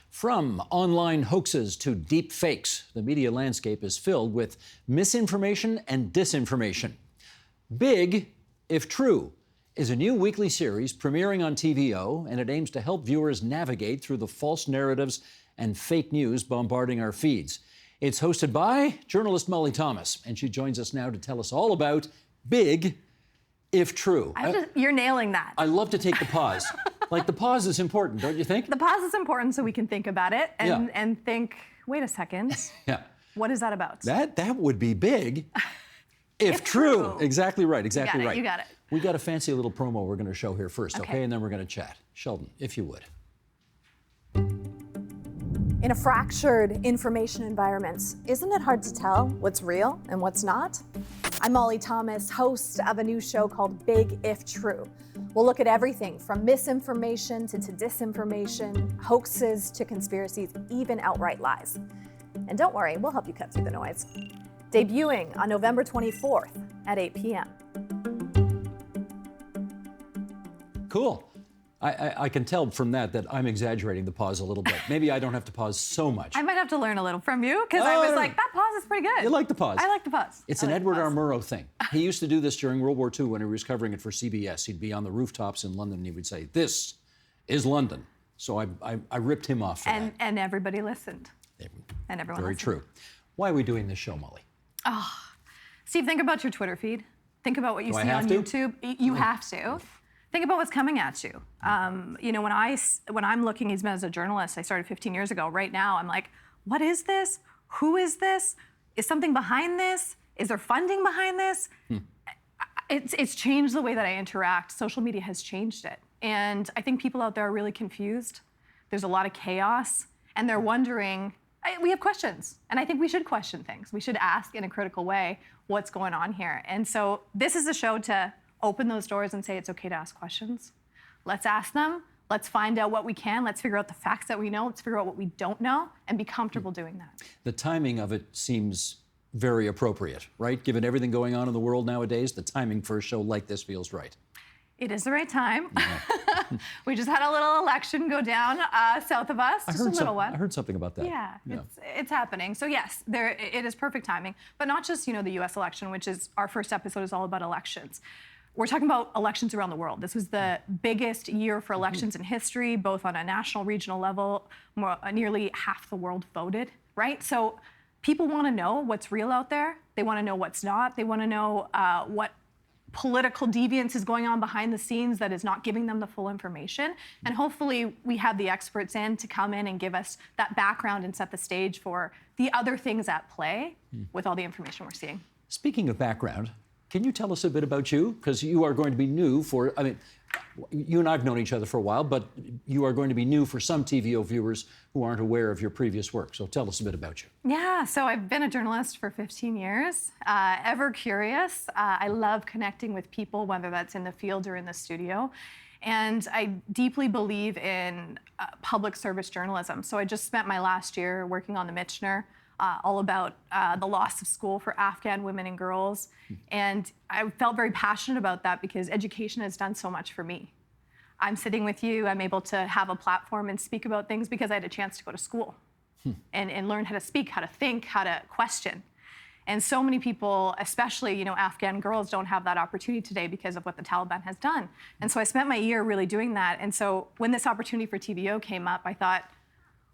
From online hoaxes to deep fakes, the media landscape is filled with misinformation and disinformation. Big, if true, is a new weekly series premiering on TVO, and it aims to help viewers navigate through the false narratives and fake news bombarding our feeds. It's hosted by journalist Molly Thomas, and she joins us now to tell us all about Big, if true. You're nailing that. I love to take the pause. Like, the pause is important, don't you think? The pause is important so we can think about it and think, wait a second, what is that about? That would be big if true. Exactly right, exactly right. You got it. We got a fancy little promo we're going to show here first, okay? And then we're going to chat. Sheldon, if you would. In a fractured information environment, isn't it hard to tell what's real and what's not? I'm Molly Thomas, host of a new show called Big If True. We'll look at everything from misinformation to disinformation, hoaxes to conspiracies, even outright lies. And don't worry, we'll help you cut through the noise. Debuting on November 24th at 8 p.m. Cool. I can tell from that I'm exaggerating the pause a little bit. Maybe I don't have to pause so much. I might have to learn a little from you, because I was like, that pause is pretty good. You like the pause? I like the pause. It's an Edward R. Murrow thing. He used to do this during World War II when he was covering it for CBS. He'd be on the rooftops in London and he would say, "This is London." So I ripped him off for that. And everybody listened. And everyone Very listened. true. Why are we doing this show, Molly? Steve, think about your Twitter feed. Think about what you see on to? YouTube. You have to. Think about what's coming at you. You know, when I'm looking even as a journalist, I started 15 years ago. Right now, I'm like, what is this? Who is this? Is something behind this? Is there funding behind this? It's changed the way that I interact. Social media has changed it. And I think people out there are really confused. There's a lot of chaos, and they're wondering, we have questions, and I think we should question things. We should ask in a critical way what's going on here. And so this is a show to open those doors and say it's okay to ask questions. Let's ask them. Let's find out what we can. Let's figure out the facts that we know. Let's figure out what we don't know and be comfortable doing that. The timing of it seems very appropriate, right? Given everything going on in the world nowadays, the timing for a show like this feels right. It is the right time. We just had a little election go down south of us, just a little one. I heard something about that. Yeah. It's happening. So yes, it is perfect timing, but not just, you know, the U.S. election, which is our first episode is all about elections. We're talking about elections around the world. This was the biggest year for elections in history, both on a national, regional level. Nearly half the world voted, right? So people want to know what's real out there. They want to know what's not. They want to know what political deviance is going on behind the scenes that is not giving them the full information. And hopefully we have the experts in to come in and give us that background and set the stage for the other things at play with all the information we're seeing. Speaking of background, can you tell us a bit about you? Because you are going to be new for, I mean, you and I have known each other for a while, but you are going to be new for some TVO viewers who aren't aware of your previous work. So tell us a bit about you. Yeah, so I've been a journalist for 15 years, ever curious. I love connecting with people, whether that's in the field or in the studio. And I deeply believe in public service journalism. So I just spent my last year working on the Michener, all about the loss of school for Afghan women and girls. And I felt very passionate about that because education has done so much for me. I'm sitting with you, I'm able to have a platform and speak about things because I had a chance to go to school and learn how to speak, how to think, how to question. And so many people, especially, you know, Afghan girls, don't have that opportunity today because of what the Taliban has done. And so I spent my year really doing that. And so when this opportunity for TVO came up, I thought,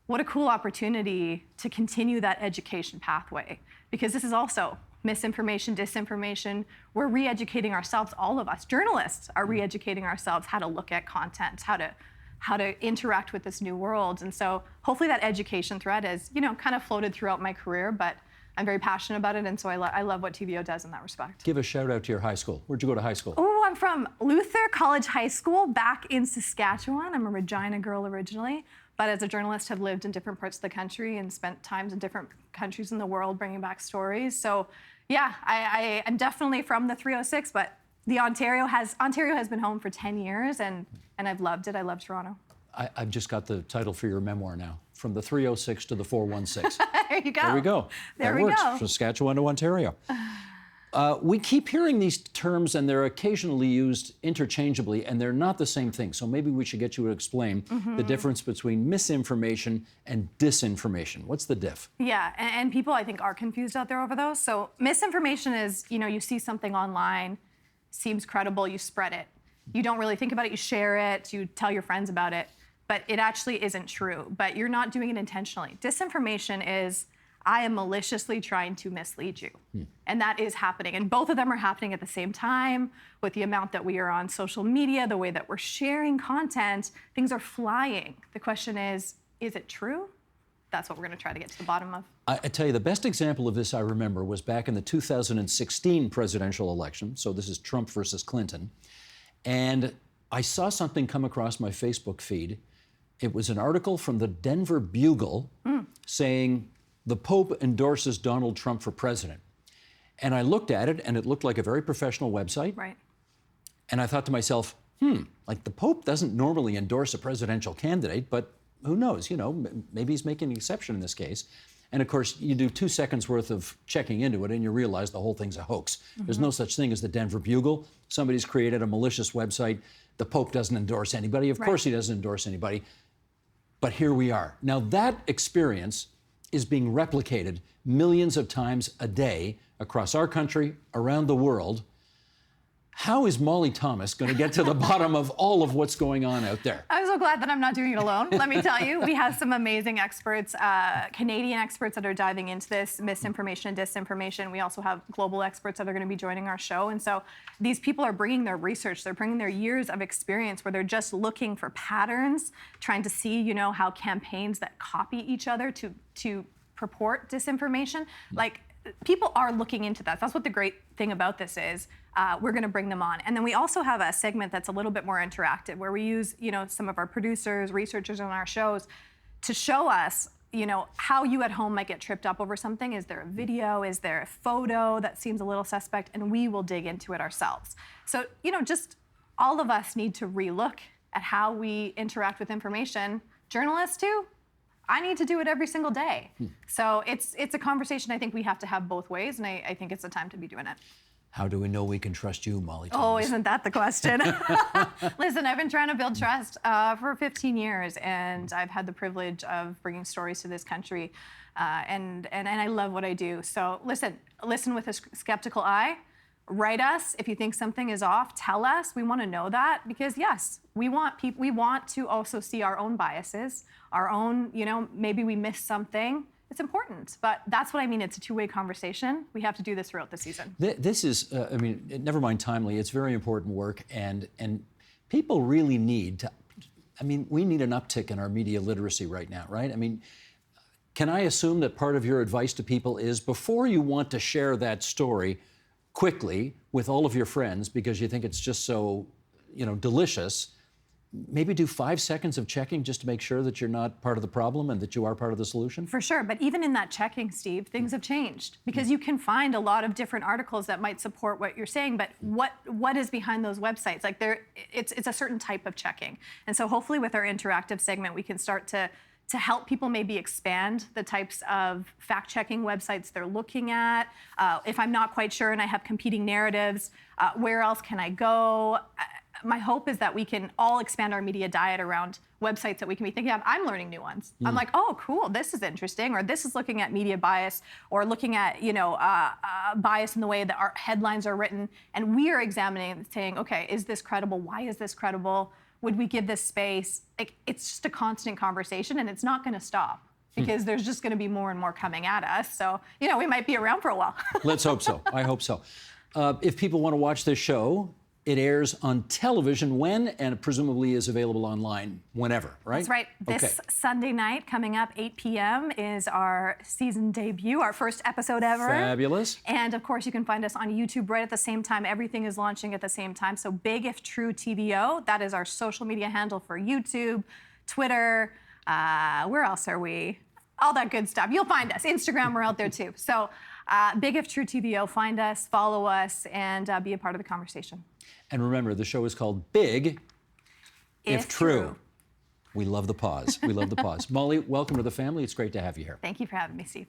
what a cool opportunity to continue that education pathway, because this is also misinformation, disinformation. We're re-educating ourselves, all of us. Journalists are re-educating ourselves how to look at content, how to interact with this new world. And so hopefully that education thread has, you know, kind of floated throughout my career, but I'm very passionate about it, and so I love what TVO does in that respect. Give a shout out to your high school. Where'd you go to high school? Oh, I'm from Luther College High School back in Saskatchewan. I'm a Regina girl originally, but as a journalist have lived in different parts of the country and spent times in different countries in the world bringing back stories. So yeah, I'm definitely from the 306, but Ontario has been home for 10 years, and I've loved it. I love Toronto. I've just got the title for your memoir now. From the 306 to the 416. There you go. There we go. There that we works. go. From Saskatchewan to Ontario. We keep hearing these terms, and they're occasionally used interchangeably, and they're not the same thing. So maybe we should get you to explain the difference between misinformation and disinformation. What's the diff? Yeah, and people, I think, are confused out there over those. So misinformation is, you see something online, seems credible, you spread it. You don't really think about it, you share it, you tell your friends about it, but it actually isn't true. But you're not doing it intentionally. Disinformation is, I am maliciously trying to mislead you. And that is happening. And both of them are happening at the same time. With the amount that we are on social media, the way that we're sharing content, things are flying. The question is it true? That's what we're going to try to get to the bottom of. I tell you, the best example of this I remember was back in the 2016 presidential election. So this is Trump versus Clinton. And I saw something come across my Facebook feed. It was an article from the Denver Bugle saying, the Pope endorses Donald Trump for president. And I looked at it, and it looked like a very professional website. Right. And I thought to myself, like the Pope doesn't normally endorse a presidential candidate, but who knows, maybe he's making an exception in this case. And of course, you do 2 seconds worth of checking into it, and you realize the whole thing's a hoax. There's no such thing as the Denver Bugle. Somebody's created a malicious website. The Pope doesn't endorse anybody. Of course he doesn't endorse anybody. But here we are. Now that experience is being replicated millions of times a day across our country, around the world. How is Molly Thomas going to get to the bottom of all of what's going on out there? I'm so glad that I'm not doing it alone. Let me tell you, we have some amazing experts, Canadian experts that are diving into this misinformation and disinformation. We also have global experts that are going to be joining our show. And so these people are bringing their research, they're bringing their years of experience where they're just looking for patterns, trying to see, how campaigns that copy each other to purport disinformation. Like, people are looking into that. That's what the great thing about this is. We're going to bring them on. And then we also have a segment that's a little bit more interactive where we use, some of our producers, researchers on our shows to show us, how you at home might get tripped up over something. Is there a video? Is there a photo that seems a little suspect? And we will dig into it ourselves. So, just all of us need to relook at how we interact with information. Journalists too. I need to do it every single day. So it's a conversation I think we have to have both ways, and I think it's the time to be doing it. How do we know we can trust you, Molly Thomas? Oh, isn't that the question? Listen, I've been trying to build trust for 15 years, and I've had the privilege of bringing stories to this country, and I love what I do. So listen with a skeptical eye. Write us if you think something is off. Tell us. We want to know that because yes, we want to also see our own biases, our own. Maybe we missed something. It's important, but that's what I mean. It's a two-way conversation. We have to do this throughout the season. This is, never mind timely. It's very important work, and people really need to. We need an uptick in our media literacy right now, right? Can I assume that part of your advice to people is before you want to share that story quickly with all of your friends because you think it's just so, delicious, maybe do 5 seconds of checking just to make sure that you're not part of the problem and that you are part of the solution? For sure, but even in that checking, Steve, things have changed because you can find a lot of different articles that might support what you're saying, but what is behind those websites? Like it's a certain type of checking. And so hopefully with our interactive segment, we can start to help people maybe expand the types of fact-checking websites they're looking at. If I'm not quite sure and I have competing narratives, where else can I go? My hope is that we can all expand our media diet around websites that we can be thinking of. I'm learning new ones. I'm like, oh, cool, this is interesting, or this is looking at media bias, or looking at bias in the way that our headlines are written, and we are examining and saying, okay, is this credible? Why is this credible? Would we give this space? It's just a constant conversation, and it's not going to stop because there's just going to be more and more coming at us. So, we might be around for a while. Let's hope so. I hope so. If people want to watch this show, it airs on television when, and presumably is available online whenever, right? That's right. This Sunday night coming up, 8 p.m. is our season debut, our first episode ever. Fabulous. And of course, you can find us on YouTube right at the same time. Everything is launching at the same time. So Big If True TVO, that is our social media handle for YouTube, Twitter, where else are we? All that good stuff. You'll find us. Instagram, we're out there too. So Big If True TVO, find us, follow us, and be a part of the conversation. And remember, the show is called Big If True. We love the pause. We love the pause. Molly, welcome to the family. It's great to have you here. Thank you for having me, Steve.